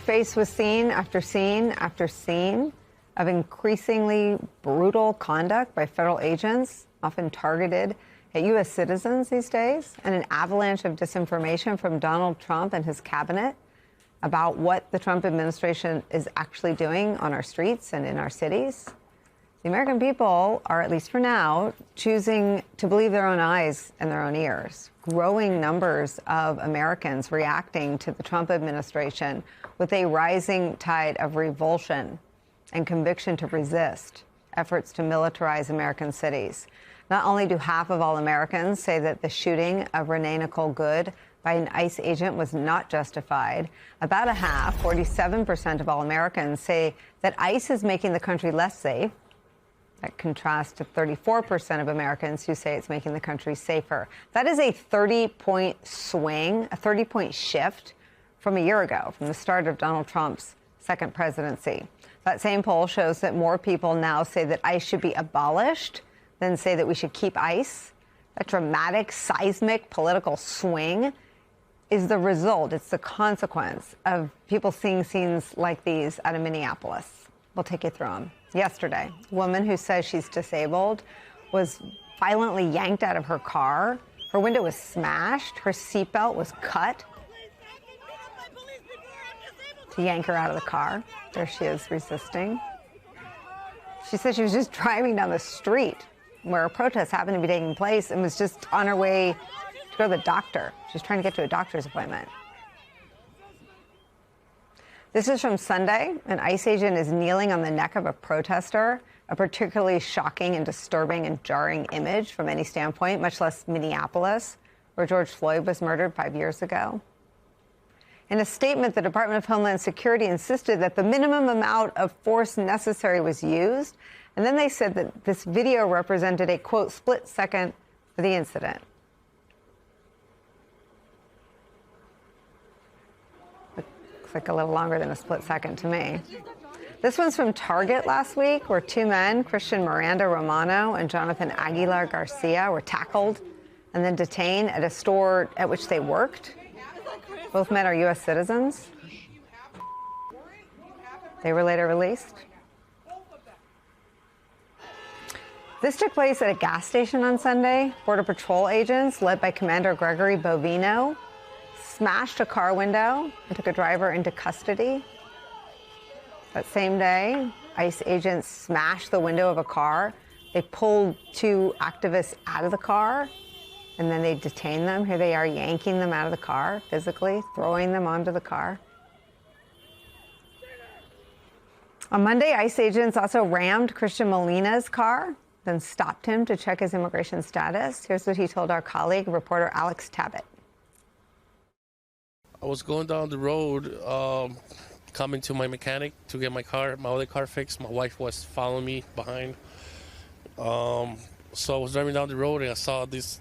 faced with scene after scene after scene of increasingly brutal conduct by federal agents, often targeted at U.S. citizens these days, and an avalanche of disinformation from Donald Trump and his cabinet about what the Trump administration is actually doing on our streets and in our cities. The American people are, at least for now, choosing to believe their own eyes and their own ears. Growing numbers of Americans reacting to the Trump administration with a rising tide of revulsion and conviction to resist efforts to militarize American cities. Not only do half of all Americans say that the shooting of Renee Nicole Good by an ICE agent was not justified, about a half, 47% of all Americans, say that ICE is making the country less safe. That contrasts to 34% of Americans who say it's making the country safer. That is a 30-point swing, a 30-point shift from a year ago, from the start of Donald Trump's second presidency. That same poll shows that more people now say that ICE should be abolished than say that we should keep ICE. That dramatic, seismic political swing is the result, it's the consequence of people seeing scenes like these out of Minneapolis. We'll take you through them. Yesterday, a woman who says she's disabled was violently yanked out of her car. Her window was smashed. Her seatbelt was cut to yank her out of the car. There she is, resisting. She said she was just driving down the street where a protest happened to be taking place and was just on her way to go to the doctor. She was trying to get to a doctor's appointment. This is from Sunday. An ICE agent is kneeling on the neck of a protester, a particularly shocking and disturbing and jarring image from any standpoint, much less Minneapolis, where George Floyd was murdered 5 years ago. In a statement, the Department of Homeland Security insisted that the minimum amount of force necessary was used, and then they said that this video represented a, quote, split second for the incident. Looks like a little longer than a split second to me. This one's from Target last week, where two men, Christian Miranda Romano and Jonathan Aguilar Garcia, were tackled and then detained at a store at which they worked. Both men are U.S. citizens. They were later released. This took place at a gas station on Sunday. Border Patrol agents, led by Commander Gregory Bovino, smashed a car window and took a driver into custody. That same day, ICE agents smashed the window of a car. They pulled two activists out of the car, and then they detained them. Here they are, yanking them out of the car, physically, throwing them onto the car. On Monday, ICE agents also rammed Christian Molina's car, then stopped him to check his immigration status. Here's what he told our colleague, reporter Alex Tabbitt. I was going down the road, coming to my mechanic to get my other car fixed. My wife was following me behind. So I was driving down the road and I saw this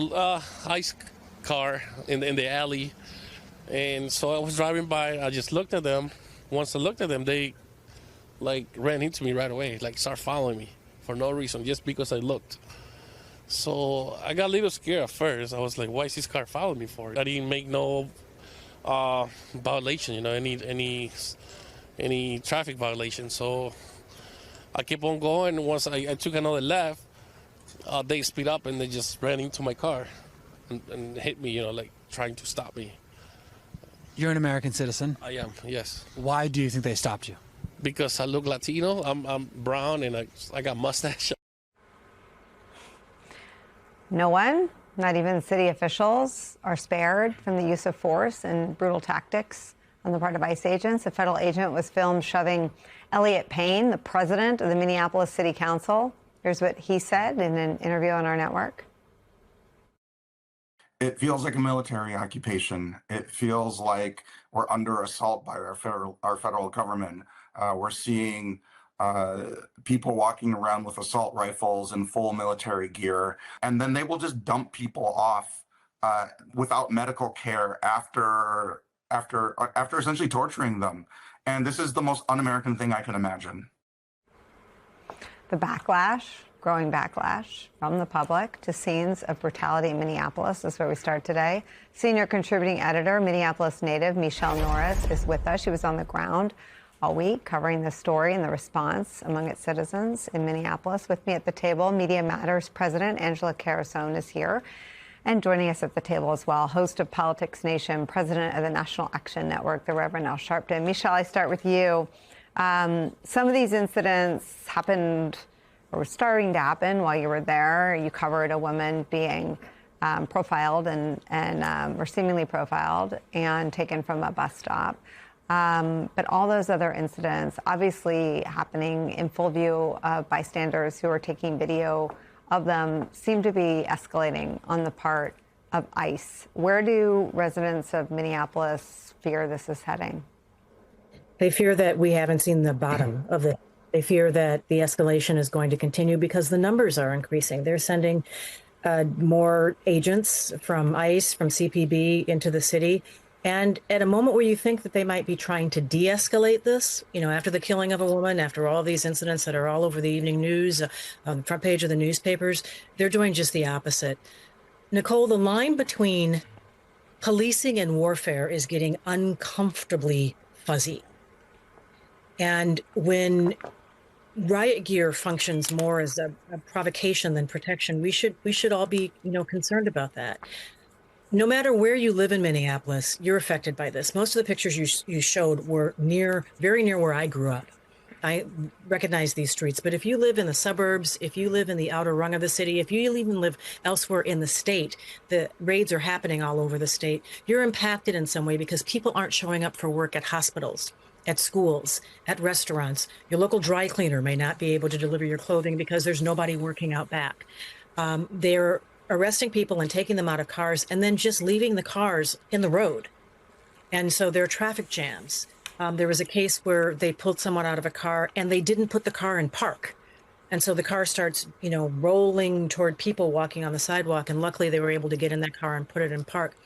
ICE car in the alley. And so I was driving by, I just looked at them. Once I looked at them, they like ran into me right away, like started following me for no reason, just because I looked. So I got a little scared at first. I was like, why is this car following me for? I didn't make no violation, any traffic violation. So I kept on going. Once I took another left, they speed up and they just ran into my car and hit me, like trying to stop me. You're an American citizen? I am, yes. Why do you think they stopped you? Because I look Latino. I'm brown and I got mustache. No one, not even city officials, are spared from the use of force and brutal tactics on the part of ICE agents. A federal agent was filmed shoving Elliot Payne, the president of the Minneapolis City Council. Here's what he said in an interview on our network. It feels like a military occupation. It feels like we're under assault by our federal government. We're seeing people walking around with assault rifles and full military gear, and then they will just dump people off without medical care after essentially torturing them. And this is the most un-American thing I can imagine. The backlash growing backlash from the public to scenes of brutality in Minneapolis. That's where we start today. Senior contributing editor, Minneapolis native Michele Norris is with us. She was on the ground all week covering the story and the response among its citizens in Minneapolis. With me at the table, Media Matters president Angela Carusone is here. And joining us at the table as well, host of Politics Nation, president of the National Action Network, the Reverend Al Sharpton. Michele, I start with you. Some of these incidents happened or were starting to happen while you were there. You covered a woman being profiled or seemingly profiled and taken from a bus stop. But all those other incidents obviously happening in full view of bystanders who are taking video of them seem to be escalating on the part of ICE. Where do residents of Minneapolis fear this is heading? They fear that we haven't seen the bottom of it. They fear that the escalation is going to continue because the numbers are increasing. They're sending more agents from ICE, from CPB into the city. And at a moment where you think that they might be trying to de-escalate this, after the killing of a woman, after all these incidents that are all over the evening news, on the front page of the newspapers, they're doing just the opposite. Nicole, the line between policing and warfare is getting uncomfortably fuzzy. And when riot gear functions more as a provocation than protection, we should all be, concerned about that. No matter where you live in Minneapolis, you're affected by this. Most of the pictures you showed were very near where I grew up. I recognize these streets, but if you live in the suburbs, if you live in the outer rung of the city, if you even live elsewhere in the state, the raids are happening all over the state. You're impacted in some way because people aren't showing up for work at hospitals, at schools, at restaurants. Your local dry cleaner may not be able to deliver your clothing because there's nobody working out back. They're arresting people and taking them out of cars and then just leaving the cars in the road. And so there are traffic jams. There was a case where they pulled someone out of a car and they didn't put the car in park. And so the car starts, rolling toward people walking on the sidewalk. And luckily they were able to get in that car and put it in park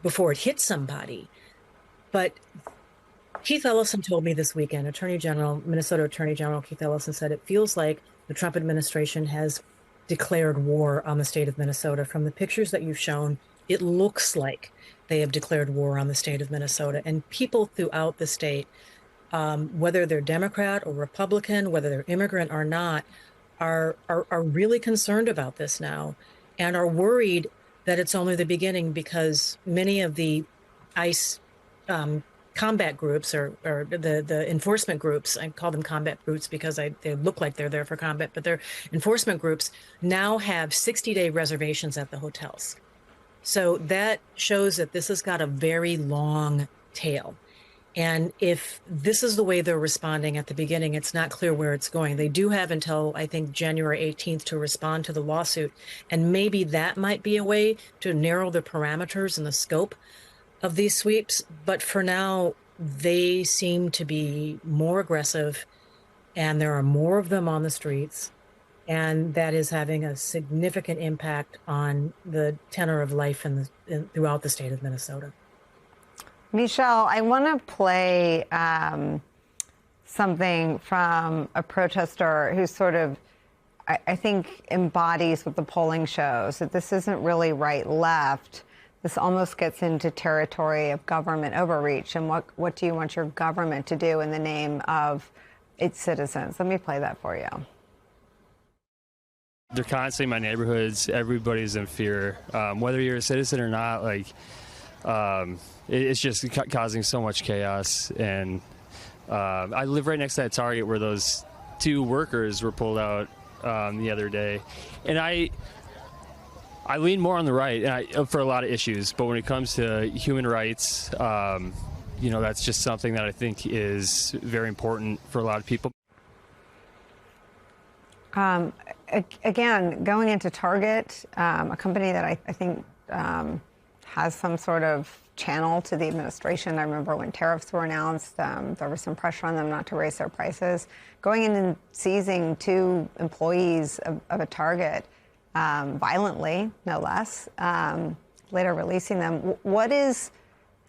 before it hit somebody. But Keith Ellison told me this weekend, Minnesota Attorney General Keith Ellison said it feels like the Trump administration has declared war on the state of Minnesota. From the pictures that you've shown, it looks like they have declared war on the state of Minnesota. And people throughout the state, whether they're Democrat or Republican, whether they're immigrant or not, are really concerned about this now and are worried that it's only the beginning because many of the ICE combat groups or the enforcement groups, I call them combat groups because they look like they're there for combat, but they're enforcement groups, now have 60-day reservations at the hotels. So that shows that this has got a very long tail. And if this is the way they're responding at the beginning, it's not clear where it's going. They do have until, I think, January 18th to respond to the lawsuit. And maybe that might be a way to narrow the parameters and the scope of these sweeps, but for now, they seem to be more aggressive, and there are more of them on the streets, and that is having a significant impact on the tenor of life throughout the state of Minnesota. Michele, I want to play something from a protester who sort of, I think, embodies what the polling shows, that this isn't really right-left. This almost gets into territory of government overreach. And what do you want your government to do in the name of its citizens? Let me play that for you. They're constantly in my neighborhoods. Everybody's in fear. Whether you're a citizen or not, it's just causing so much chaos. And I live right next to that Target where those two workers were pulled out the other day. And I lean more on the right for a lot of issues, but when it comes to human rights, that's just something that I think is very important for a lot of people. Again, going into Target, a company that I think has some sort of channel to the administration. I remember when tariffs were announced, there was some pressure on them not to raise their prices. Going in and seizing two employees of a Target violently, no less, later releasing them. What is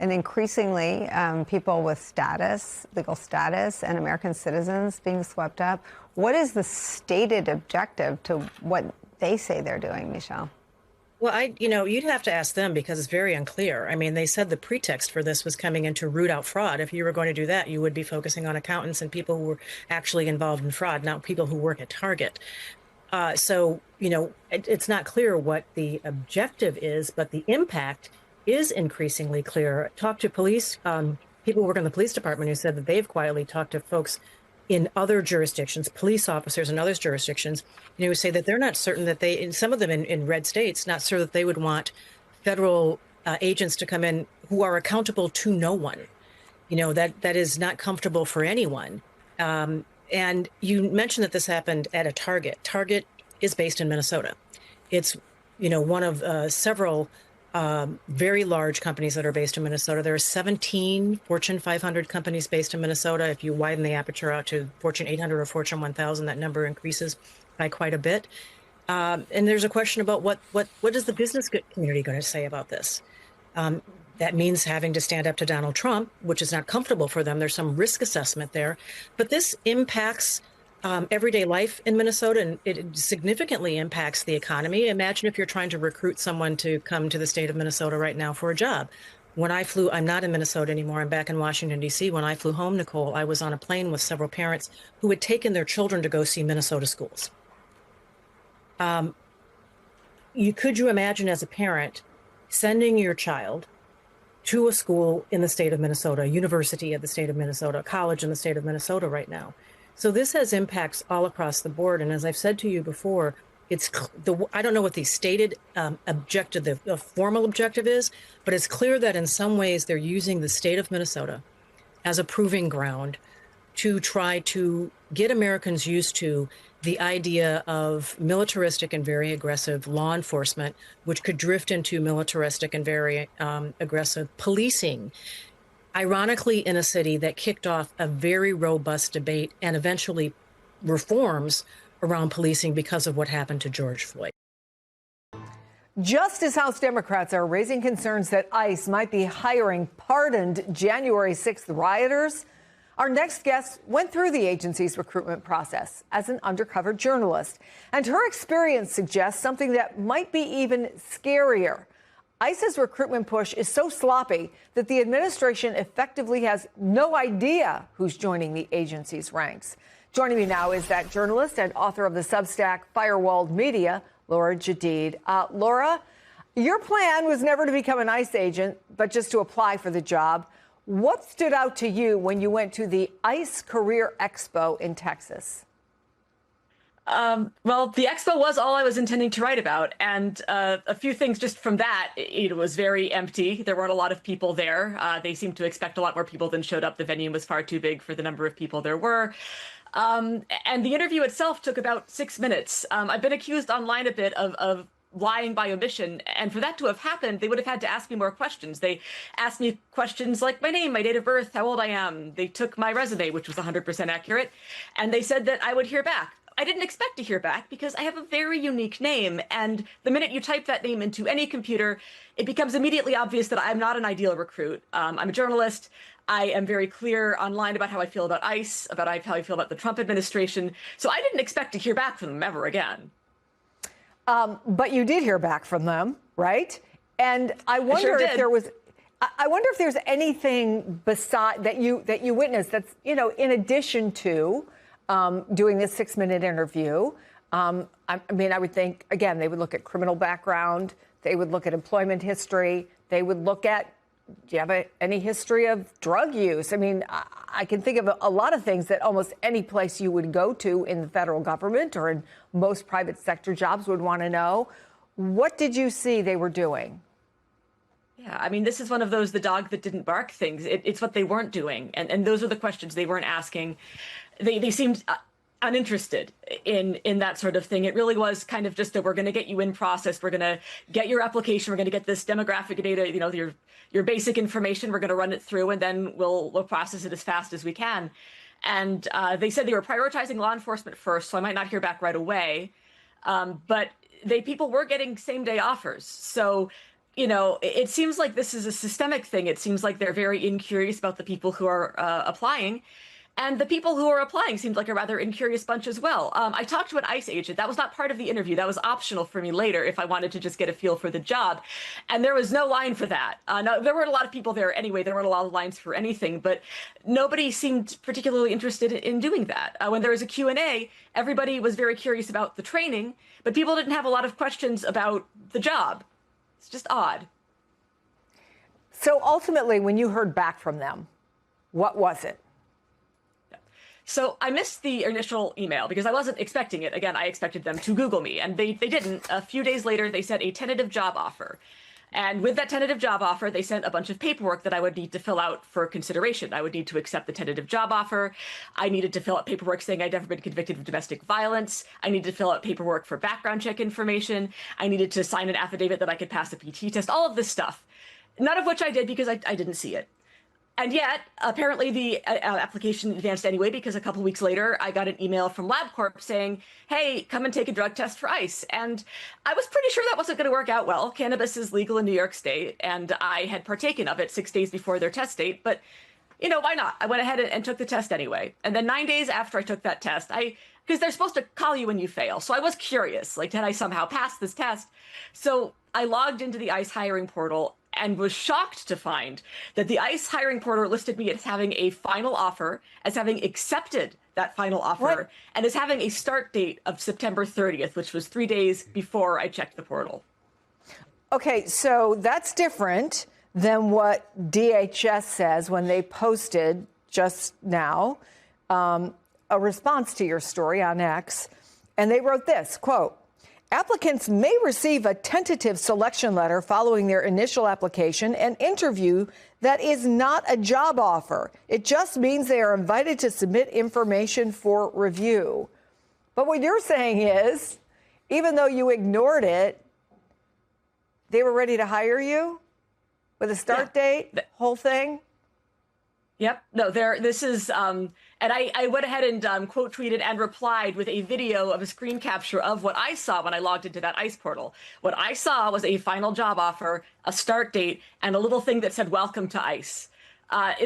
and increasingly people with status, legal status, and American citizens being swept up. What is the stated objective to what they say they're doing, Michelle? Well, you'd have to ask them because it's very unclear. I mean, they said the pretext for this was coming in to root out fraud. If you were going to do that, you would be focusing on accountants and people who were actually involved in fraud, not people who work at Target. So, it's not clear what the objective is, but the impact is increasingly clear. Talk to police, people who work in the police department who said that they've quietly talked to folks in other jurisdictions, police officers in other jurisdictions, who say that they're not certain that in some of them in red states, not sure that they would want federal agents to come in who are accountable to no one. That is not comfortable for anyone. And you mentioned that this happened at a Target. Target is based in Minnesota. It's, one of several very large companies that are based in Minnesota. There are 17 Fortune 500 companies based in Minnesota. If you widen the aperture out to Fortune 800 or Fortune 1000, that number increases by quite a bit. And there's a question about what is the business community going to say about this? That means having to stand up to Donald Trump, which is not comfortable for them. There's some risk assessment there. But this impacts everyday life in Minnesota, and it significantly impacts the economy. Imagine if you're trying to recruit someone to come to the state of Minnesota right now for a job. When I flew, I'm not in Minnesota anymore. I'm back in Washington, D.C. When I flew home, Nicole, I was on a plane with several parents who had taken their children to go see Minnesota schools. Could you imagine as a parent sending your child to a school in the state of Minnesota, a university of the state of Minnesota, a college in the state of Minnesota right now? So this has impacts all across the board. And as I've said to you before, I don't know what the stated objective, the formal objective is, but it's clear that in some ways they're using the state of Minnesota as a proving ground to try to get Americans used to the idea of militaristic and very aggressive law enforcement, which could drift into militaristic and very aggressive policing. Ironically, in a city that kicked off a very robust debate and eventually reforms around policing because of what happened to George Floyd. Just as House Democrats are raising concerns that ICE might be hiring pardoned January 6th rioters, our next guest went through the agency's recruitment process as an undercover journalist, and her experience suggests something that might be even scarier. ICE's recruitment push is so sloppy that the administration effectively has no idea who's joining the agency's ranks. Joining me now is that journalist and author of the Substack Firewalled Media, Laura Jadid. Laura, your plan was never to become an ICE agent, but just to apply for the job. What stood out to you when you went to the ICE Career Expo in Texas? Well, the expo was all I was intending to write about. And a few things just from that, it was very empty. There weren't a lot of people there. They seemed to expect a lot more people than showed up. The venue was far too big for the number of people there were. And the interview itself took about 6 minutes. I've been accused online a bit of lying by omission. And for that to have happened, they would have had to ask me more questions. They asked me questions like my name, my date of birth, how old I am. They took my resume, which was 100% accurate. And they said that I would hear back. I didn't expect to hear back because I have a very unique name. And the minute you type that name into any computer, it becomes immediately obvious that I'm not an ideal recruit. I'm a journalist. I am very clear online about how I feel about ICE, about how I feel about the Trump administration. So I didn't expect to hear back from them ever again. But you did hear back from them, right? And I wonder if there was. I wonder if there's anything beside that you witnessed that's, in addition to doing this 6-minute interview. I mean, I would think, again, they would look at criminal background. They would look at employment history. They would look at, do you have any history of drug use? I mean, I can think of a lot of things that almost any place you would go to in the federal government or in most private sector jobs would want to know. What did you see they were doing? Yeah, I mean, this is one of those the dog that didn't bark things. It's what they weren't doing. And those are the questions they weren't asking. They seemed uninterested in that sort of thing. It really was kind of just that we're going to get you in process. We're going to get your application. We're going to get this demographic data, your basic information. We're going to run it through, and then we'll process it as fast as we can. And they said they were prioritizing law enforcement first, so I might not hear back right away. But people were getting same-day offers. So, it seems like this is a systemic thing. It seems like they're very incurious about the people who are applying. And the people who are applying seemed like a rather incurious bunch as well. I talked to an ICE agent. That was not part of the interview. That was optional for me later if I wanted to just get a feel for the job. And there was no line for that. No, there weren't a lot of people there anyway. There weren't a lot of lines for anything. But nobody seemed particularly interested in doing that. When there was a Q&A, everybody was very curious about the training. But people didn't have a lot of questions about the job. It's just odd. So ultimately, when you heard back from them, what was it? So I missed the initial email because I wasn't expecting it. Again, I expected them to Google me, and they didn't. A few days later, they sent a tentative job offer. And with that tentative job offer, they sent a bunch of paperwork that I would need to fill out for consideration. I would need to accept the tentative job offer. I needed to fill out paperwork saying I'd never been convicted of domestic violence. I needed to fill out paperwork for background check information. I needed to sign an affidavit that I could pass a PT test, all of this stuff. None of which I did because I didn't see it. And yet, apparently the application advanced anyway, because a couple weeks later, I got an email from LabCorp saying, hey, come and take a drug test for ICE. And I was pretty sure that wasn't going to work out well. Cannabis is legal in New York State, and I had partaken of it 6 days before their test date. But, why not? I went ahead and took the test anyway. And then 9 days after I took that test, because they're supposed to call you when you fail. So I was curious, did I somehow pass this test? So I logged into the ICE hiring portal and was shocked to find that the ICE hiring portal listed me as having a final offer, as having accepted that final offer, and as having a start date of September 30th, which was 3 days before I checked the portal. Okay, so that's different than what DHS says when they posted just now a response to your story on X. And they wrote this, quote, applicants may receive a tentative selection letter following their initial application and interview that is not a job offer. It just means they are invited to submit information for review. But what you're saying is, even though you ignored it, they were ready to hire you with a start date, whole thing? Yep. No, this is, and I went ahead and quote tweeted and replied with a video of a screen capture of what I saw when I logged into that ICE portal. What I saw was a final job offer, a start date, and a little thing that said, welcome to ICE.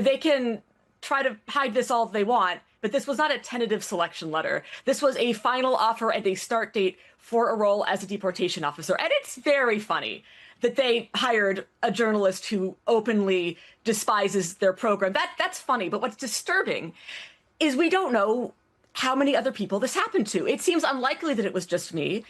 They can try to hide this all they want, but this was not a tentative selection letter. This was a final offer and a start date for a role as a deportation officer. And it's very funny that they hired a journalist who openly despises their program. That's funny, but what's disturbing is we don't know how many other people this happened to. It seems unlikely that it was just me.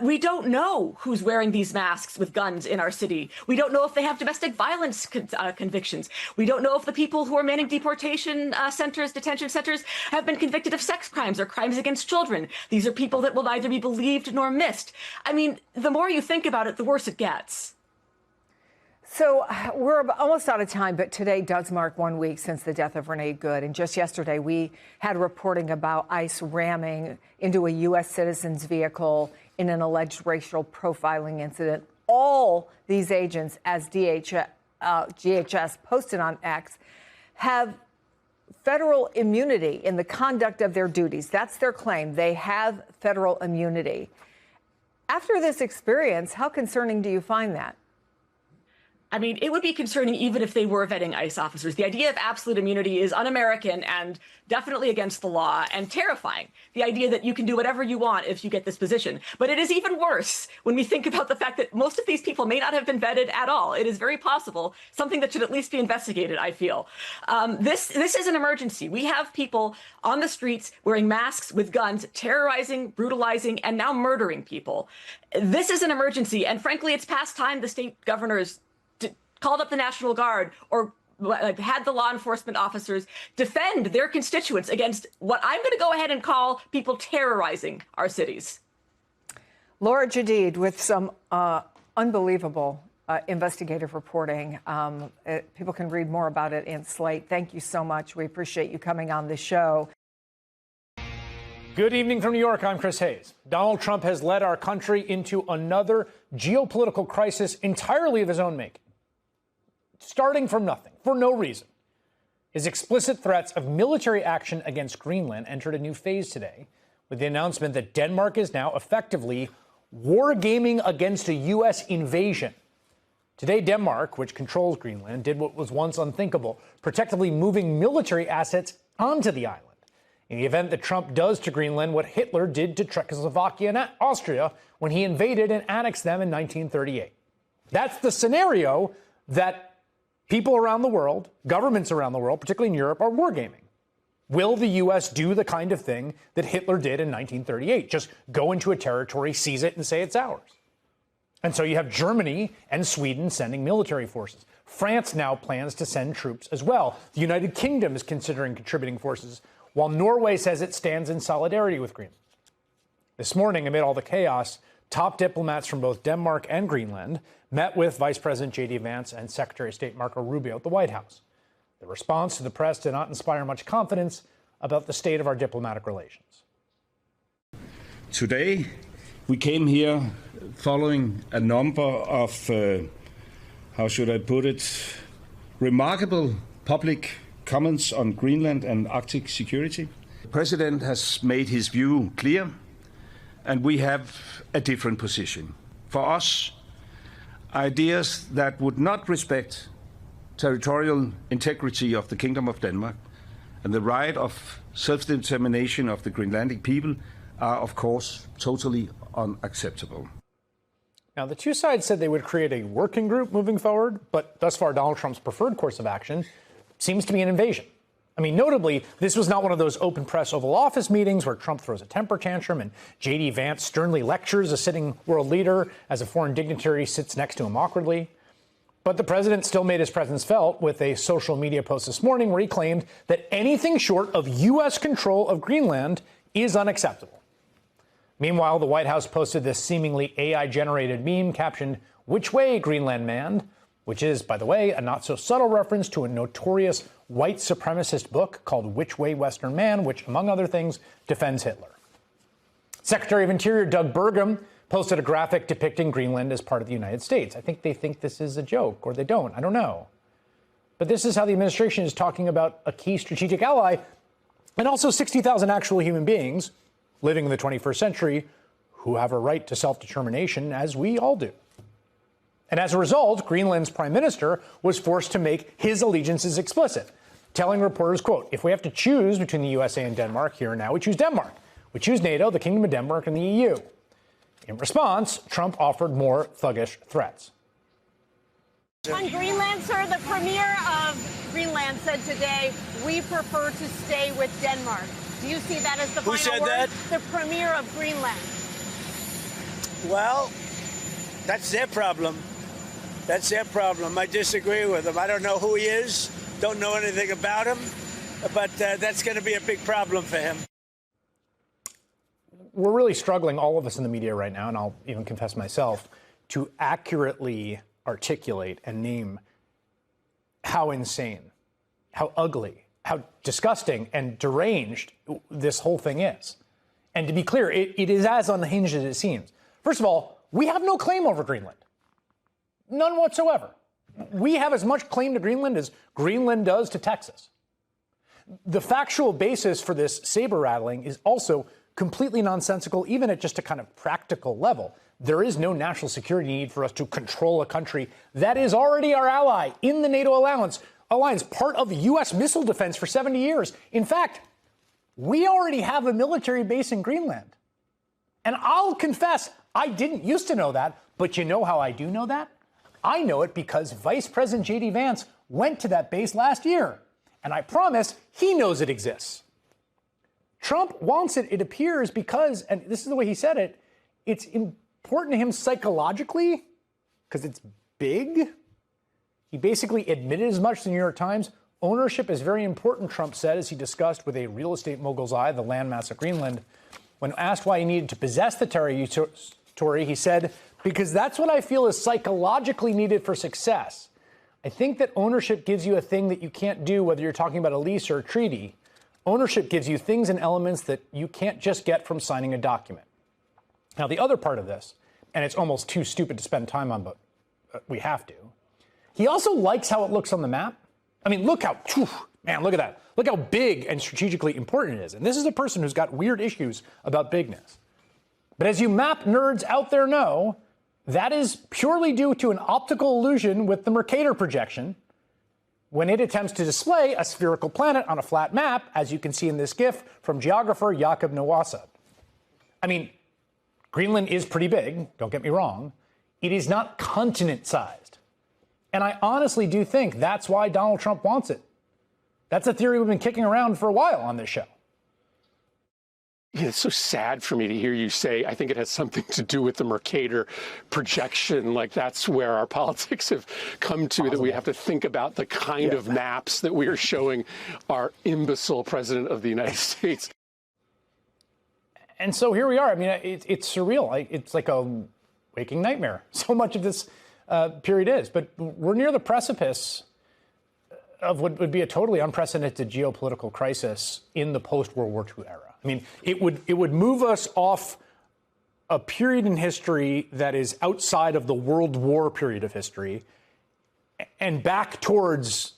We don't know who's wearing these masks with guns in our city. We don't know if they have domestic violence convictions. We don't know if the people who are manning deportation centers, detention centers, have been convicted of sex crimes or crimes against children. These are people that will neither be believed nor missed. I mean, the more you think about it, the worse it gets. So we're almost out of time, but today does mark 1 week since the death of Renee Good. And just yesterday, we had reporting about ICE ramming into a U.S. citizen's vehicle in an alleged racial profiling incident. All these agents, as DHS posted on X, have federal immunity in the conduct of their duties. That's their claim. They have federal immunity. After this experience, how concerning do you find that? I mean, it would be concerning even if they were vetting ICE officers. The idea of absolute immunity is un-American and definitely against the law and terrifying. The idea that you can do whatever you want if you get this position. But it is even worse when we think about the fact that most of these people may not have been vetted at all. It is very possible, something that should at least be investigated, I feel. This is an emergency. We have people on the streets wearing masks with guns, terrorizing, brutalizing, and now murdering people. This is an emergency. And frankly, it's past time the state governors called up the National Guard or had the law enforcement officers defend their constituents against what I'm going to go ahead and call people terrorizing our cities. Laura Jadid with some unbelievable investigative reporting. People can read more about it in Slate. Thank you so much. We appreciate you coming on the show. Good evening from New York. I'm Chris Hayes. Donald Trump has led our country into another geopolitical crisis entirely of his own making. Starting from nothing, for no reason. His explicit threats of military action against Greenland entered a new phase today with the announcement that Denmark is now effectively wargaming against a U.S. invasion. Today, Denmark, which controls Greenland, did what was once unthinkable, protectively moving military assets onto the island. In the event that Trump does to Greenland what Hitler did to Czechoslovakia and Austria when he invaded and annexed them in 1938. That's the scenario that people around the world, governments around the world, particularly in Europe, are wargaming. Will the U.S. do the kind of thing that Hitler did in 1938? Just go into a territory, seize it, and say it's ours. And so you have Germany and Sweden sending military forces. France now plans to send troops as well. The United Kingdom is considering contributing forces, while Norway says it stands in solidarity with Greenland. This morning, amid all the chaos, top diplomats from both Denmark and Greenland met with Vice President J.D. Vance and Secretary of State Marco Rubio at the White House. The response to the press did not inspire much confidence about the state of our diplomatic relations. Today, we came here following a number of, how should I put it, remarkable public comments on Greenland and Arctic security. The President has made his view clear, and we have a different position. For us, ideas that would not respect territorial integrity of the Kingdom of Denmark and the right of self-determination of the Greenlandic people are, of course, totally unacceptable. Now, the two sides said they would create a working group moving forward, but thus far, Donald Trump's preferred course of action seems to be an invasion. I mean, notably, this was not one of those open press Oval Office meetings where Trump throws a temper tantrum and J.D. Vance sternly lectures a sitting world leader as a foreign dignitary sits next to him awkwardly. But the president still made his presence felt with a social media post this morning where he claimed that anything short of U.S. control of Greenland is unacceptable. Meanwhile, the White House posted this seemingly AI-generated meme captioned, "Which way, Greenland man?" which is, by the way, a not-so-subtle reference to a notorious white supremacist book called Which Way, Western Man, which, among other things, defends Hitler. Secretary of Interior Doug Burgum posted a graphic depicting Greenland as part of the United States. I think they think this is a joke, or they don't. I don't know. But this is how the administration is talking about a key strategic ally and also 60,000 actual human beings living in the 21st century who have a right to self-determination, as we all do. And as a result, Greenland's prime minister was forced to make his allegiances explicit, telling reporters, quote, "If we have to choose between the USA and Denmark here and now, we choose Denmark. We choose NATO, the Kingdom of Denmark, and the EU." In response, Trump offered more thuggish threats. On Greenland, sir, the premier of Greenland said today, "We prefer to stay with Denmark." Do you see that as the final said word? That? The premier of Greenland. Well, that's their problem. That's their problem. I disagree with him. I don't know who he is, don't know anything about him, but that's going to be a big problem for him. We're really struggling, all of us in the media right now, and I'll even confess myself, to accurately articulate and name how insane, how ugly, how disgusting and deranged this whole thing is. And to be clear, it is as unhinged as it seems. First of all, we have no claim over Greenland. None whatsoever. We have as much claim to Greenland as Greenland does to Texas. The factual basis for this saber rattling is also completely nonsensical, even at just a kind of practical level. There is no national security need for us to control a country that is already our ally in the NATO alliance, part of U.S. missile defense for 70 years. In fact, we already have a military base in Greenland. And I'll confess, I didn't used to know that, but you know how I do know that? I know it because Vice President J.D. Vance went to that base last year. And I promise he knows it exists. Trump wants it, it appears, because, and this is the way he said it, it's important to him psychologically because it's big. He basically admitted as much to the New York Times. Ownership is very important, Trump said, as he discussed with a real estate mogul's eye the landmass of Greenland. When asked why he needed to possess the territory, he said, "Because that's what I feel is psychologically needed for success. I think that ownership gives you a thing that you can't do, whether you're talking about a lease or a treaty. Ownership gives you things and elements that you can't just get from signing a document." Now, the other part of this, and it's almost too stupid to spend time on, but we have to. He also likes how it looks on the map. I mean, look how, man, look at that. Look how big and strategically important it is. And this is a person who's got weird issues about bigness. But as you map nerds out there know, That is purely due to an optical illusion with the Mercator projection when it attempts to display a spherical planet on a flat map, as you can see in this GIF from geographer Jakob Nwasa. I mean, Greenland is pretty big, don't get me wrong. It is not continent-sized. And I honestly do think that's why Donald Trump wants it. That's a theory we've been kicking around for a while on this show. Yeah, it's so sad for me to hear you say, I think it has something to do with the Mercator projection. Like that's where our politics have come to, that we have to think about the kind of maps that we are showing our imbecile president of the United States. And so here we are. I mean, it's surreal. It's like a waking nightmare. So much of this period is. But we're near the precipice of what would be a totally unprecedented geopolitical crisis in the post-World War II era. I mean, it would move us off a period in history that is outside of the World War period of history and back towards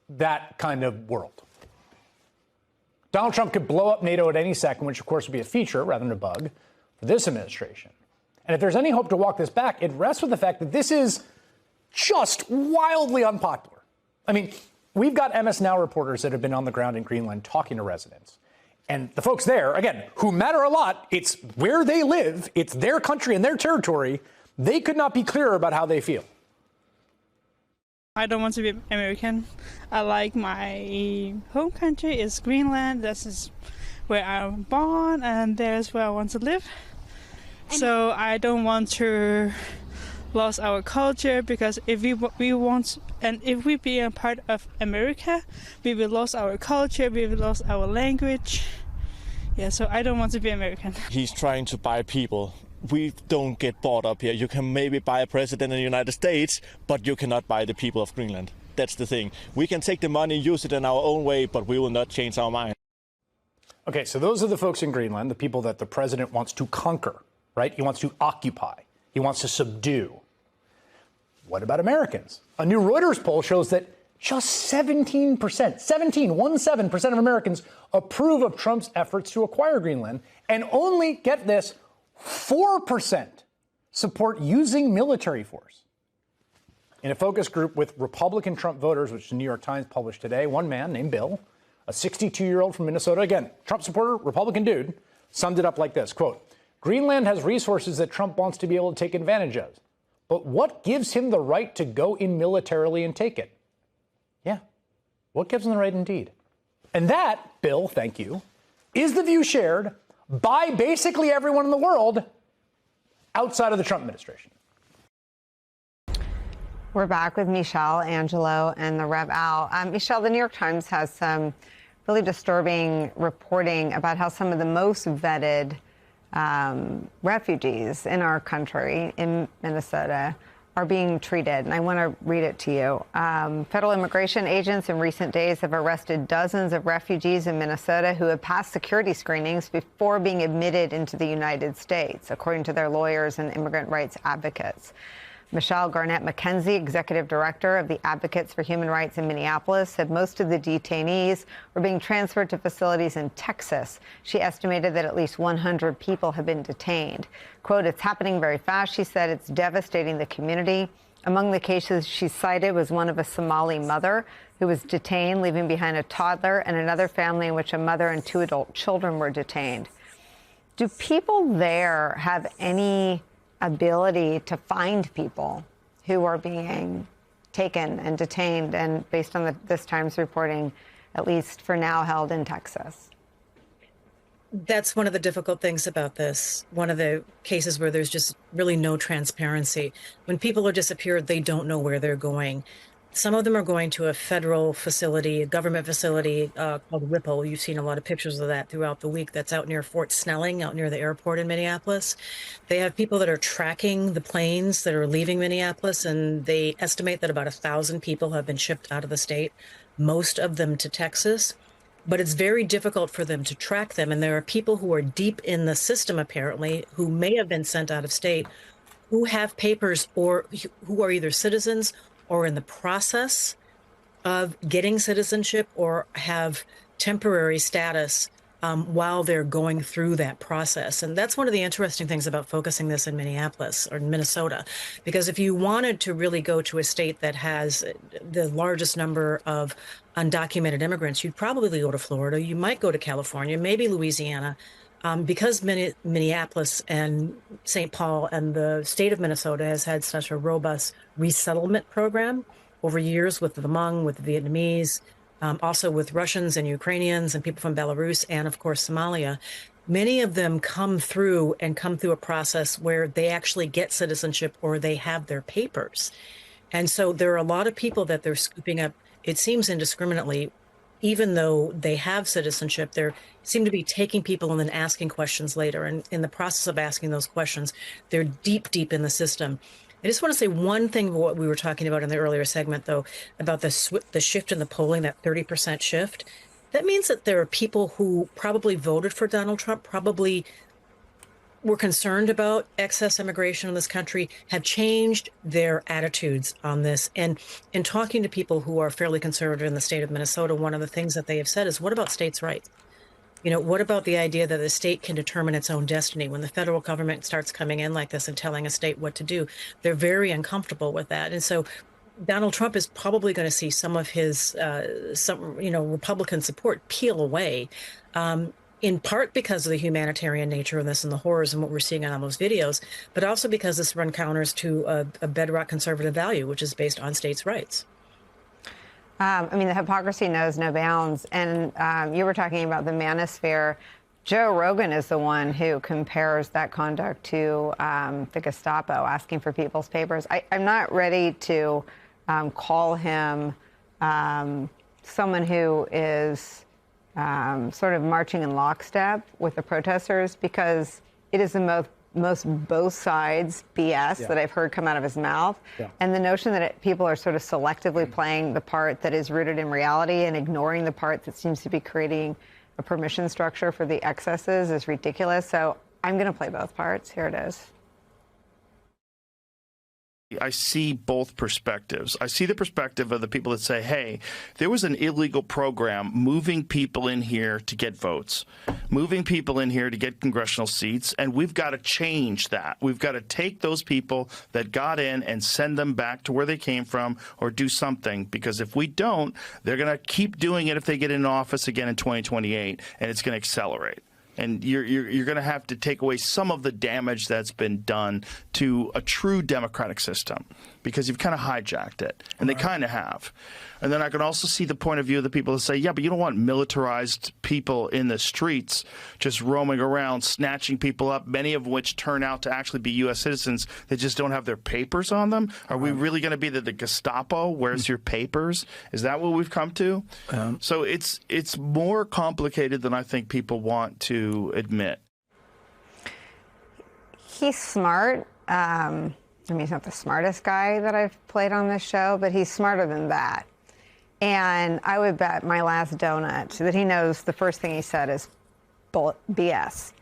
that kind of world. Donald Trump could blow up NATO at any second, which of course would be a feature rather than a bug for this administration. And if there's any hope to walk this back, it rests with the fact that this is just wildly unpopular. I mean, we've got MS Now reporters that have been on the ground in Greenland talking to residents. And the folks there, again, who matter a lot, it's where they live, it's their country and their territory, they could not be clearer about how they feel. I don't want to be American. I like my home country is Greenland. This is where I'm born and there's where I want to live. So I don't want to lose our culture, because if we want, and if we be a part of America, we will lose our culture, we will lose our language. Yeah, so I don't want to be American. He's trying to buy people. We don't get bought up here. You can maybe buy a president in the United States, but you cannot buy the people of Greenland. That's the thing. We can take the money, use it in our own way, but we will not change our mind. Okay, so those are the folks in Greenland, the people that the president wants to conquer, right? He wants to occupy. He wants to subdue. What about Americans? A new Reuters poll shows that just 17% of Americans approve of Trump's efforts to acquire Greenland, and only, get this, 4% support using military force. In a focus group with Republican Trump voters, which the New York Times published today, one man named Bill, a 62-year-old from Minnesota, again, Trump supporter, Republican dude, summed it up like this, quote, "Greenland has resources that Trump wants to be able to take advantage of. But what gives him the right to go in militarily and take it?" Yeah, what gives him the right indeed? And that, Bill, thank you, is the view shared by basically everyone in the world outside of the Trump administration. We're back with Michelle, Angelo, and the Rev Al. Michelle, the New York Times has some really disturbing reporting about how some of the most vetted refugees in our country, in Minnesota, are being treated. And I want to read it to you. Federal immigration agents in recent days have arrested dozens of refugees in Minnesota who have passed security screenings before being admitted into the United States, according to their lawyers and immigrant rights advocates. Michelle Garnett McKenzie, executive director of the Advocates for Human Rights in Minneapolis, said most of the detainees were being transferred to facilities in Texas. She estimated that at least 100 people have been detained. Quote, "It's happening very fast," she said. "It's devastating the community." Among the cases she cited was one of a Somali mother who was detained, leaving behind a toddler, and another family in which a mother and 2 adult children were detained. Do people there have any ability to find people who are being taken and detained and, based on this Times reporting, at least for now, held in Texas? That's one of the difficult things about this. One of the cases where there's just really no transparency. When people are disappeared, they don't know where they're going. Some of them are going to a federal facility, a government facility called Whipple. You've seen a lot of pictures of that throughout the week. That's out near Fort Snelling, out near the airport in Minneapolis. They have people that are tracking the planes that are leaving Minneapolis, and they estimate that about 1,000 people have been shipped out of the state, most of them to Texas. But it's very difficult for them to track them. And there are people who are deep in the system, apparently, who may have been sent out of state, who have papers or who are either citizens or in the process of getting citizenship or have temporary status while they're going through that process. And that's one of the interesting things about focusing this in Minneapolis or Minnesota, because if you wanted to really go to a state that has the largest number of undocumented immigrants, you'd probably go to Florida. You might go to California, maybe Louisiana. Because Minneapolis and St. Paul and the state of Minnesota has had such a robust resettlement program over years with the Hmong, with the Vietnamese, also with Russians and Ukrainians and people from Belarus and, of course, Somalia, many of them come through a process where they actually get citizenship or they have their papers. And so there are a lot of people that they're scooping up, it seems indiscriminately, even though they have citizenship. They seem to be taking people and then asking questions later. And in the process of asking those questions, they're deep, deep in the system. I just want to say one thing about what we were talking about in the earlier segment, though, about the shift in the polling, that 30% shift. That means that there are people who probably voted for Donald Trump, probably were concerned about excess immigration in this country, have changed their attitudes on this. And in talking to people who are fairly conservative in the state of Minnesota, one of the things that they have said is, what about states' rights? You know, what about the idea that the state can determine its own destiny? When the federal government starts coming in like this and telling a state what to do, they're very uncomfortable with that. And so Donald Trump is probably going to see some of his, Republican support peel away, in part because of the humanitarian nature of this and the horrors and what we're seeing on those videos, but also because this run counters to a bedrock conservative value, which is based on states' rights. The hypocrisy knows no bounds. And you were talking about the manosphere. Joe Rogan is the one who compares that conduct to the Gestapo, asking for people's papers. I'm not ready to call him someone who is sort of marching in lockstep with the protesters, because it is the most both sides BS that I've heard come out of his mouth. And the notion that people are sort of selectively playing the part that is rooted in reality and ignoring the part that seems to be creating a permission structure for the excesses is ridiculous. So I'm going to play both parts. Here it is. I see both perspectives. I see the perspective of the people that say, hey, there was an illegal program moving people in here to get votes, moving people in here to get congressional seats, and we've got to change that. We've got to take those people that got in and send them back to where they came from or do something, because if we don't, they're going to keep doing it if they get in office again in 2028, and it's going to accelerate. And you're going to have to take away some of the damage that's been done to a true democratic system, because you've kind of hijacked it, and they kind of have. And then I can also see the point of view of the people that say, yeah, but you don't want militarized people in the streets just roaming around, snatching people up, many of which turn out to actually be U.S. citizens that just don't have their papers on them. Are we really going to be the Gestapo? Where's your papers? Is that what we've come to? So it's more complicated than I think people want to admit. He's smart. He's not the smartest guy that I've played on this show, but he's smarter than that. And I would bet my last donut that he knows the first thing he said is BS.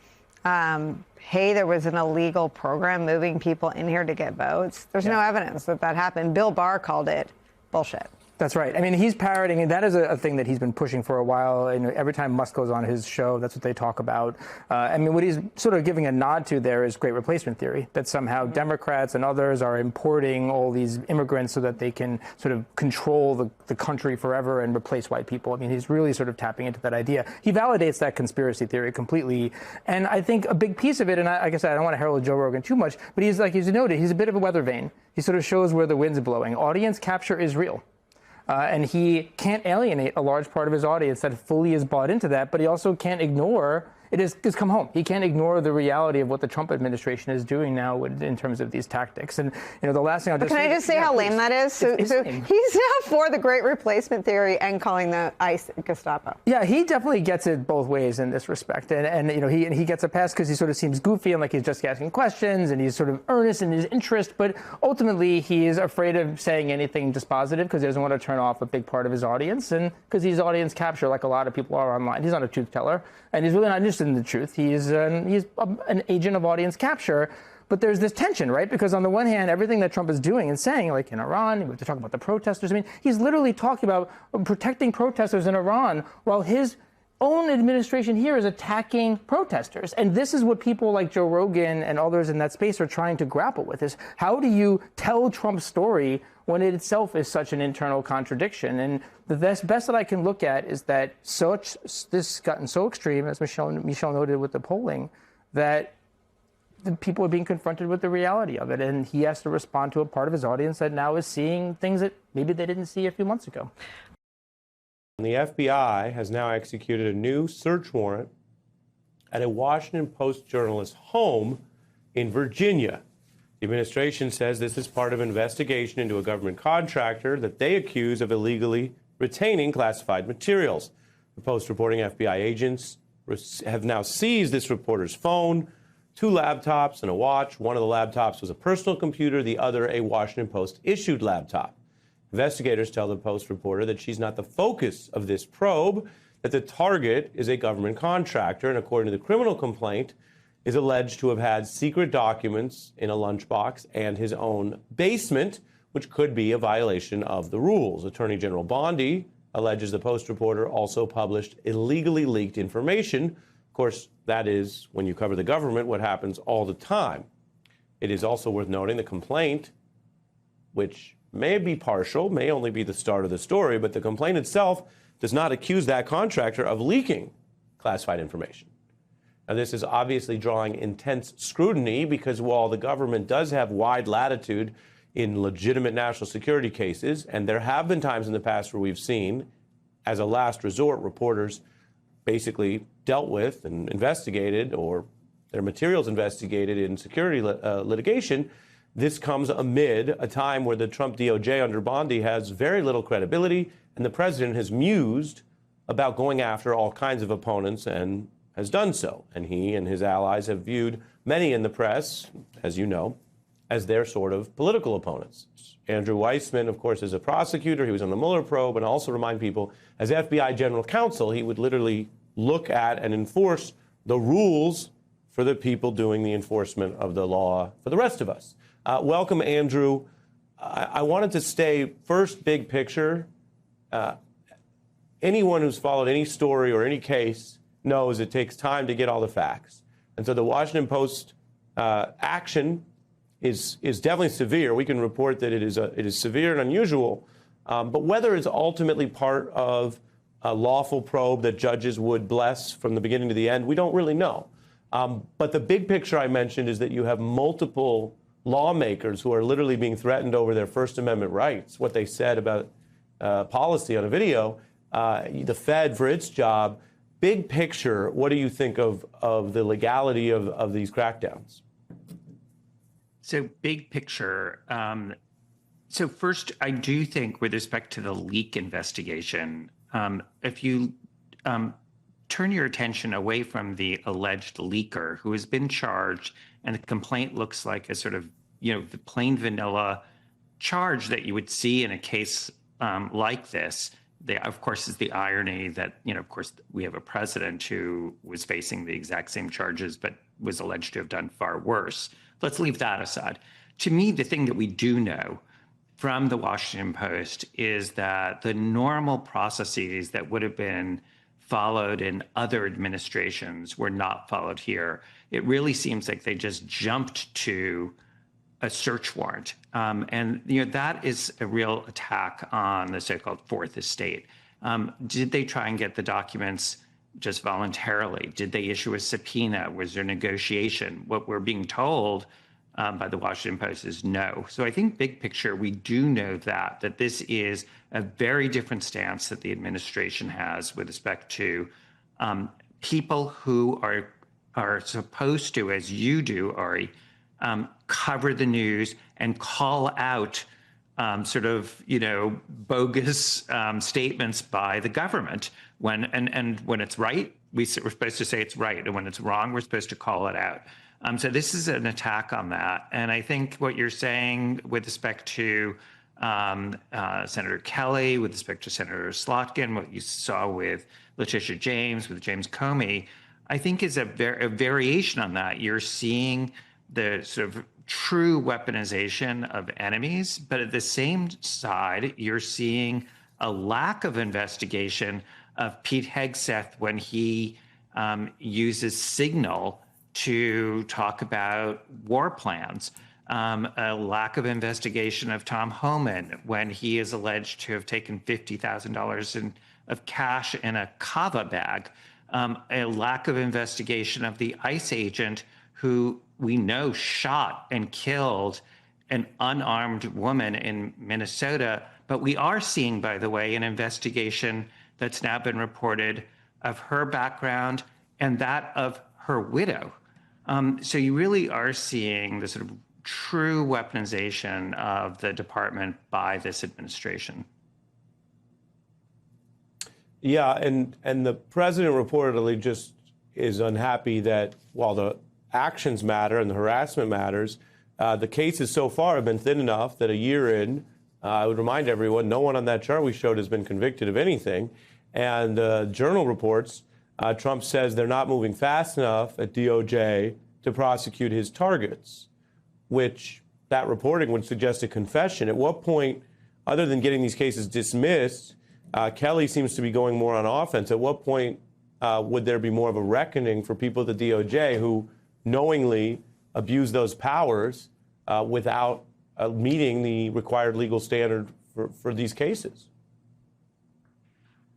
Hey, there was an illegal program moving people in here to get votes. There's no evidence that happened. Bill Barr called it bullshit. That's right. I mean, he's parroting, and that is a thing that he's been pushing for a while. And every time Musk goes on his show, that's what they talk about. What he's sort of giving a nod to there is great replacement theory, that somehow Democrats and others are importing all these immigrants so that they can sort of control the country forever and replace white people. I mean, he's really sort of tapping into that idea. He validates that conspiracy theory completely. And I think a big piece of it, and like I said, I don't want to herald Joe Rogan too much, but he's noted, he's a bit of a weather vane. He sort of shows where the wind's blowing. Audience capture is real. And he can't alienate a large part of his audience that fully is bought into that, but he also can't ignore it has come home. He can't ignore the reality of what the Trump administration is doing now in terms of these tactics. And the last thing I'll just say. Can I just say how lame that is? So he's now for the great replacement theory and calling the ICE Gestapo. Yeah, he definitely gets it both ways in this respect. And he gets a pass because he sort of seems goofy and like he's just asking questions and he's sort of earnest in his interest. But ultimately, he is afraid of saying anything just positive because he doesn't want to turn off a big part of his audience. And because he's audience capture, like a lot of people are online. He's not a truth teller. And he's really not interested in the truth. He's an agent of audience capture. But there's this tension, right? Because on the one hand, everything that Trump is doing and saying, like in Iran, we have to talk about the protesters. I mean, he's literally talking about protecting protesters in Iran while his own administration here is attacking protesters. And this is what people like Joe Rogan and others in that space are trying to grapple with, is how do you tell Trump's story when it itself is such an internal contradiction? And the best that I can look at is that this has gotten so extreme, as Michelle noted with the polling, that the people are being confronted with the reality of it. And he has to respond to a part of his audience that now is seeing things that maybe they didn't see a few months ago. The FBI has now executed a new search warrant at a Washington Post journalist's home in Virginia. The administration says this is part of an investigation into a government contractor that they accuse of illegally retaining classified materials. The Post reporting FBI agents have now seized this reporter's phone, 2 laptops, and a watch. One of the laptops was a personal computer, the other a Washington Post issued laptop. Investigators tell the Post reporter that she's not the focus of this probe, that the target is a government contractor, and according to the criminal complaint, is alleged to have had secret documents in a lunchbox and his own basement, which could be a violation of the rules. Attorney General Bondi alleges the Post reporter also published illegally leaked information. Of course, that is, when you cover the government, what happens all the time. It is also worth noting the complaint, which may be partial, may only be the start of the story, but the complaint itself does not accuse that contractor of leaking classified information. Now, this is obviously drawing intense scrutiny because while the government does have wide latitude in legitimate national security cases, and there have been times in the past where we've seen, as a last resort, reporters basically dealt with and investigated, or their materials investigated in security litigation, this comes amid a time where the Trump DOJ under Bondi has very little credibility, and the president has mused about going after all kinds of opponents and has done so. And he and his allies have viewed many in the press, as you know, as their sort of political opponents. Andrew Weissman, of course, is a prosecutor. He was on the Mueller probe, and also remind people, as FBI general counsel, he would literally look at and enforce the rules for the people doing the enforcement of the law for the rest of us. Welcome, Andrew. I wanted to stay first big picture. Anyone who's followed any story or any case knows it takes time to get all the facts. And so the Washington Post action is definitely severe. We can report that it is severe and unusual. But whether it's ultimately part of a lawful probe that judges would bless from the beginning to the end, we don't really know. But the big picture I mentioned is that you have multiple lawmakers who are literally being threatened over their First Amendment rights, what they said about policy on a video, the Fed for its job. Big picture, what do you think of the legality of these crackdowns? So big picture. So first, I do think with respect to the leak investigation, if you turn your attention away from the alleged leaker who has been charged, and the complaint looks like a sort of, the plain vanilla charge that you would see in a case like this. Of course, is the irony that, of course, we have a president who was facing the exact same charges, but was alleged to have done far worse. Let's leave that aside. To me, the thing that we do know from the Washington Post is that the normal processes that would have been followed in other administrations were not followed here. It really seems like they just jumped to a search warrant. And that is a real attack on the so-called Fourth Estate. Did they try and get the documents just voluntarily? Did they issue a subpoena? Was there negotiation? What we're being told by the Washington Post is no. So I think big picture, we do know that this is a very different stance that the administration has with respect to people who are supposed to, as you do, Ari, cover the news and call out bogus statements by the government and when it's right, we're supposed to say it's right, and when it's wrong, we're supposed to call it out. So this is an attack on that, and I think what you're saying with respect to Senator Kelly, with respect to Senator Slotkin, what you saw with Letitia James, with James Comey, I think is a variation on that. You're seeing the sort of true weaponization of enemies, but at the same side, you're seeing a lack of investigation of Pete Hegseth when he uses Signal to talk about war plans. A lack of investigation of Tom Homan when he is alleged to have taken $50,000 of cash in a kava bag. A lack of investigation of the ICE agent who we know shot and killed an unarmed woman in Minnesota. But we are seeing, by the way, an investigation that's now been reported of her background and that of her widow. So you really are seeing the sort of true weaponization of the department by this administration. Yeah, and the president reportedly just is unhappy that while the actions matter and the harassment matters, the cases so far have been thin enough that a year in, I would remind everyone, no one on that chart we showed has been convicted of anything. And Journal reports, Trump says they're not moving fast enough at DOJ to prosecute his targets, which that reporting would suggest a confession. At what point, other than getting these cases dismissed, Kelly seems to be going more on offense. At what point would there be more of a reckoning for people at the DOJ who knowingly abuse those powers without meeting the required legal standard for these cases?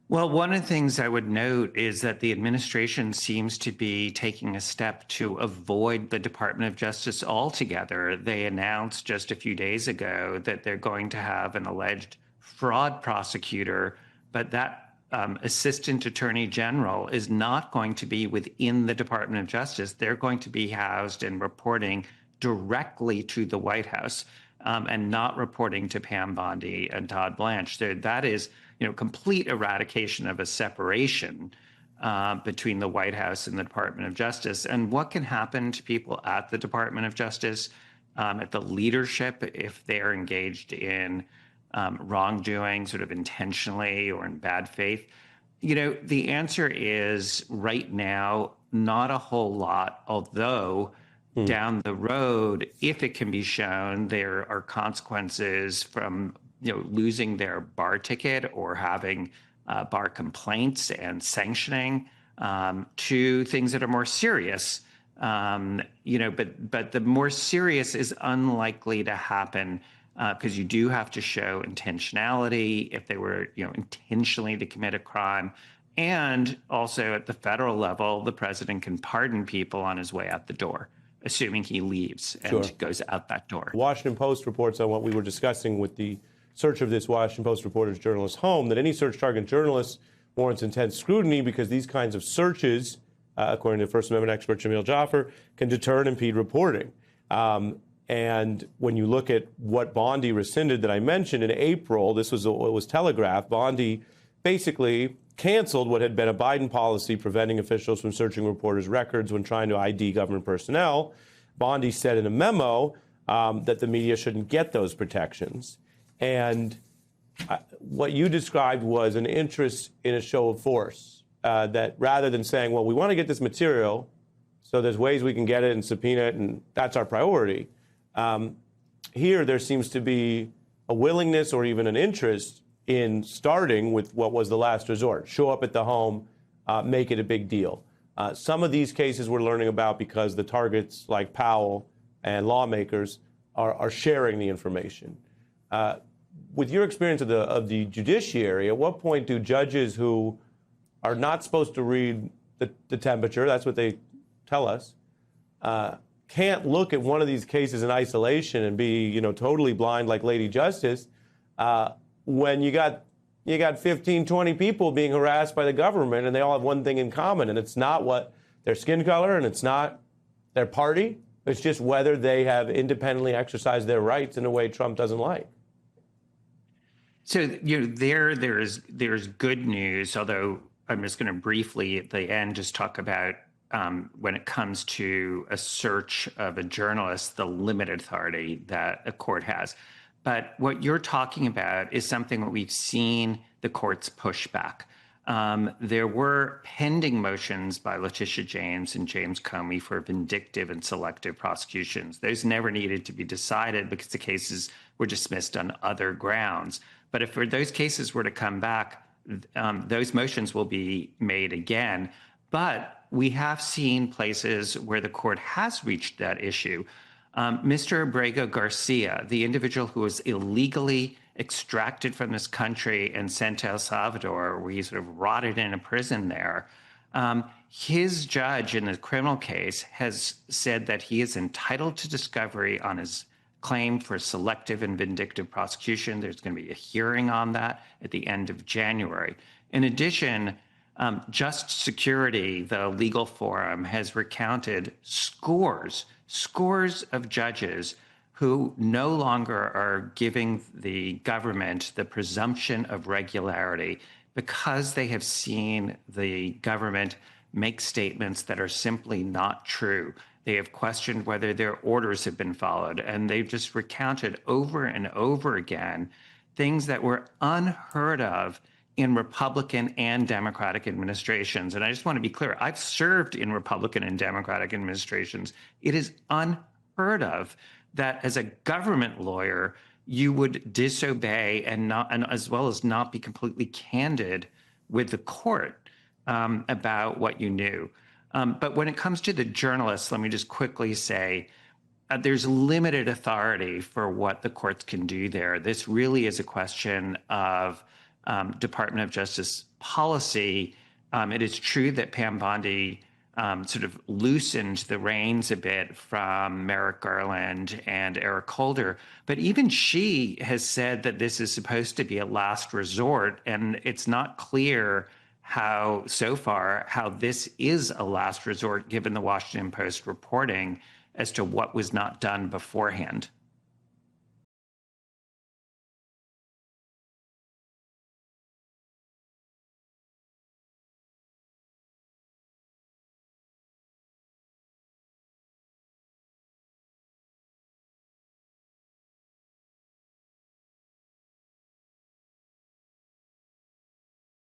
Well, one of the things I would note is that the administration seems to be taking a step to avoid the Department of Justice altogether. They announced just a few days ago that they're going to have an alleged fraud prosecutor, but that assistant attorney general is not going to be within the Department of Justice. They're going to be housed and reporting directly to the White House and not reporting to Pam Bondi and Todd Blanche. That is, complete eradication of a separation between the White House and the Department of Justice. And what can happen to people at the Department of Justice, at the leadership, if they're engaged in wrongdoing, sort of intentionally or in bad faith? The answer is right now, not a whole lot, although down the road, if it can be shown, there are consequences from losing their bar ticket or having bar complaints and sanctioning to things that are more serious. But the more serious is unlikely to happen because you do have to show intentionality if they were intentionally to commit a crime. And also at the federal level, the president can pardon people on his way out the door, assuming he leaves and goes out that door. Washington Post reports on what we were discussing with the search of this Washington Post reporter's journalist home, that any search targeting journalists warrants intense scrutiny because these kinds of searches, according to First Amendment expert Jamil Jaffer, can deter and impede reporting. And when you look at what Bondi rescinded that I mentioned in April, this was what was telegraphed. Bondi basically canceled what had been a Biden policy preventing officials from searching reporters' records when trying to ID government personnel. Bondi said in a memo that the media shouldn't get those protections. And what you described was an interest in a show of force, that rather than saying, well, we want to get this material, so there's ways we can get it and subpoena it, and that's our priority. Here, there seems to be a willingness or even an interest in starting with what was the last resort. Show up at the home, make it a big deal. Some of these cases we're learning about because the targets like Powell and lawmakers are sharing the information. With your experience of the judiciary, at what point do judges who are not supposed to read the temperature, that's what they tell us, can't look at one of these cases in isolation and be, totally blind like Lady Justice, when you got 15, 20 people being harassed by the government and they all have one thing in common, and it's not what their skin color and it's not their party, it's just whether they have independently exercised their rights in a way Trump doesn't like. So there's good news, although I'm just going to briefly at the end just talk about when it comes to a search of a journalist, the limited authority that a court has. But what you're talking about is something that we've seen the courts push back. There were pending motions by Letitia James and James Comey for vindictive and selective prosecutions. Those never needed to be decided because the cases were dismissed on other grounds. But if those cases were to come back, those motions will be made again. But we have seen places where the court has reached that issue. Mr. Abrego Garcia, the individual who was illegally extracted from this country and sent to El Salvador, where he sort of rotted in a prison there, his judge in the criminal case has said that he is entitled to discovery on his claim for selective and vindictive prosecution. There's going to be a hearing on that at the end of January. In addition, Just Security, the legal forum, has recounted scores of judges who no longer are giving the government the presumption of regularity because they have seen the government make statements that are simply not true. They have questioned whether their orders have been followed, and they've just recounted over and over again things that were unheard of in Republican and Democratic administrations. And I just want to be clear, I've served in Republican and Democratic administrations. It is unheard of that as a government lawyer, you would disobey and as well as not be completely candid with the court about what you knew. But when it comes to the journalists, let me just quickly say, there's limited authority for what the courts can do there. This really is a question of Department of Justice policy. It is true that Pam Bondi sort of loosened the reins a bit from Merrick Garland and Eric Holder, but even she has said that this is supposed to be a last resort, and it's not clear how this is a last resort given the Washington Post reporting as to what was not done beforehand.